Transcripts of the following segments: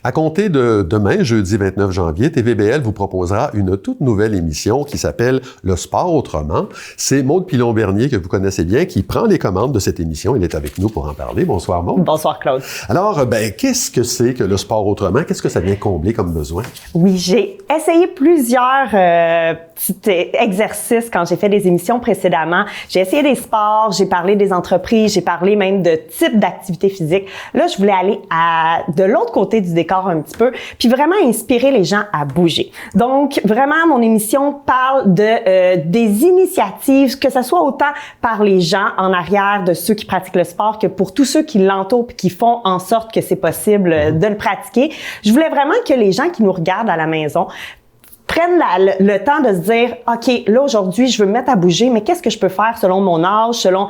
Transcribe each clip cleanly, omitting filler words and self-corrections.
À compter de demain, jeudi 29 janvier, TVBL vous proposera une toute nouvelle émission qui s'appelle Le sport autrement. C'est Maude Pilon-Bernier, que vous connaissez bien, qui prend les commandes de cette émission. Il est avec nous pour en parler. Bonsoir, Maude. Bonsoir, Claude. Alors, qu'est-ce que c'est que le sport autrement? Qu'est-ce que ça vient combler comme besoin? Oui, j'ai essayé plusieurs petits exercices quand j'ai fait des émissions précédemment. J'ai essayé des sports, j'ai parlé des entreprises, j'ai parlé même de types d'activités physiques. Là, je voulais aller de l'autre côté du décor un petit peu, puis vraiment inspirer les gens à bouger. Donc, vraiment, mon émission parle des initiatives, que ce soit autant par les gens en arrière de ceux qui pratiquent le sport que pour tous ceux qui l'entourent puis qui font en sorte que c'est possible de le pratiquer. Je voulais vraiment que les gens qui nous regardent à la maison prennent le temps de se dire, OK, là, aujourd'hui, je veux me mettre à bouger, mais qu'est-ce que je peux faire selon mon âge, selon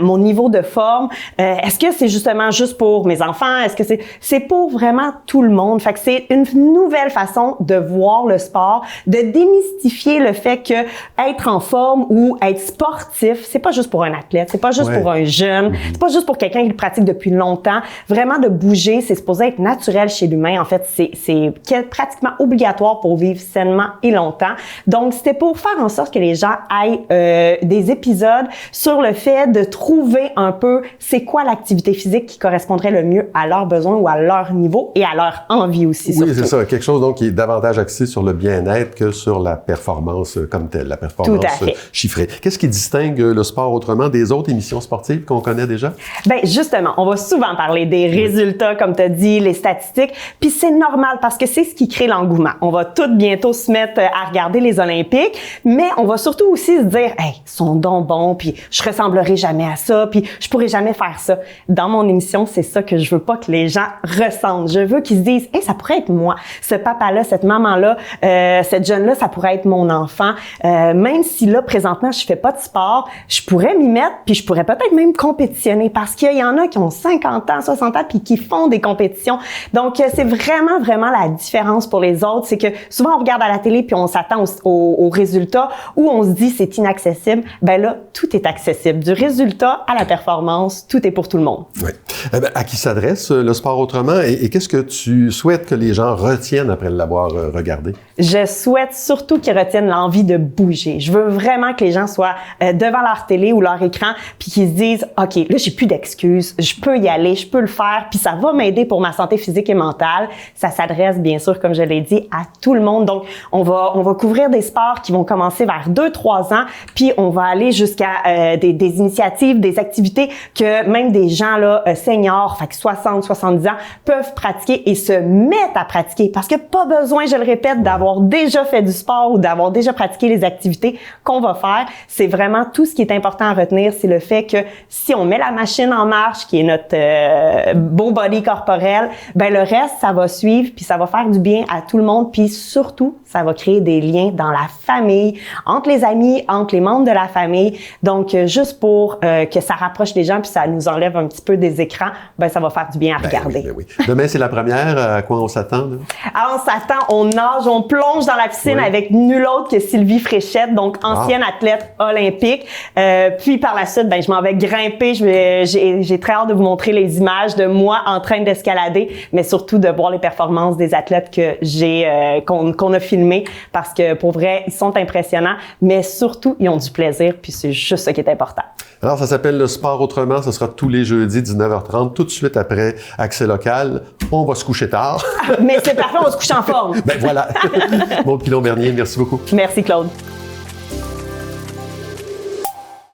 mon niveau de forme? Est-ce que c'est justement juste pour mes enfants? Est-ce que c'est pour vraiment tout le monde? Fait que c'est une nouvelle façon de voir le sport, de démystifier le fait que être en forme ou être sportif, c'est pas juste pour un athlète, c'est pas juste pour un jeune, c'est pas juste pour quelqu'un qui le pratique depuis longtemps. Vraiment, de bouger, c'est supposé être naturel chez l'humain. En fait, c'est pratiquement obligatoire pour vivre sainement et longtemps. Donc, c'était pour faire en sorte que les gens aient des épisodes sur le fait de trouver un peu c'est quoi l'activité physique qui correspondrait le mieux à leurs besoins ou à leur niveau et à leur envie aussi. Oui, c'est ça. Quelque chose donc qui est davantage axé sur le bien-être que sur la performance comme telle, la performance chiffrée. Qu'est-ce qui distingue le sport autrement des autres émissions sportives qu'on connaît déjà? Bien, justement, on va souvent parler des résultats, comme tu as dit, les statistiques, puis c'est normal parce que c'est ce qui crée l'engouement. On va toutes bientôt se mettre à regarder les Olympiques, mais on va surtout aussi se dire, hey, ils sont donc bons, puis je ressemblerai jamais à ça, puis je pourrai jamais faire ça. Dans mon émission, c'est ça que je veux pas que les gens ressentent. Je veux qu'ils se disent, hey, ça pourrait être moi. Ce papa-là, cette maman-là, cette jeune-là, ça pourrait être mon enfant. Même si là, présentement, je fais pas de sport, je pourrais m'y mettre, puis je pourrais peut-être même compétitionner parce qu'il y en a qui ont 50 ans, 60 ans, puis qui font des compétitions. Donc, c'est vraiment, vraiment la différence pour les autres. C'est que souvent, on regarde à la télé puis on s'attend aux résultats où on se dit c'est inaccessible. Ben là, tout est accessible. Du résultat à la performance, tout est pour tout le monde. Oui. À qui s'adresse le sport autrement et qu'est-ce que tu souhaites que les gens retiennent après l'avoir regardé? Je souhaite surtout qu'ils retiennent l'envie de bouger. Je veux vraiment que les gens soient devant leur télé ou leur écran puis qu'ils se disent OK, là, j'ai plus d'excuses. Je peux y aller, je peux le faire puis ça va m'aider pour ma santé physique et mentale. Ça s'adresse, bien sûr, comme je l'ai dit, à tout le monde. Donc, on va couvrir des sports qui vont commencer vers 2-3 ans, puis on va aller jusqu'à des initiatives, des activités que même des gens là seniors, fait que 60-70 ans, peuvent pratiquer et se mettre à pratiquer. Parce que pas besoin, je le répète, d'avoir déjà fait du sport ou d'avoir déjà pratiqué les activités qu'on va faire. C'est vraiment tout ce qui est important à retenir, c'est le fait que si on met la machine en marche, qui est notre beau body corporel, ben le reste, ça va suivre, puis ça va faire du bien à tout le monde, puis surtout, ça va créer des liens dans la famille, entre les amis, entre les membres de la famille. Donc, juste pour que ça rapproche les gens puis ça nous enlève un petit peu des écrans, ben ça va faire du bien à regarder. Oui. Demain, c'est la première. À quoi on s'attend? Alors, on s'attend, on nage, on plonge dans la piscine avec nul autre que Sylvie Fréchette, donc ancienne athlète olympique. Puis par la suite, ben je m'en vais grimper. J'ai très hâte de vous montrer les images de moi en train d'escalader, mais surtout de voir les performances des athlètes que qu'on a filmé parce que pour vrai, ils sont impressionnants, mais surtout, ils ont du plaisir, puis c'est juste ça qui est important. Alors, ça s'appelle Le sport autrement, ce sera tous les jeudis, 19h30, tout de suite après Accès local. On va se coucher tard. Mais c'est parfait, on va se coucher en forme. Ben voilà. Maude Pilon-Bernier, merci beaucoup. Merci Claude.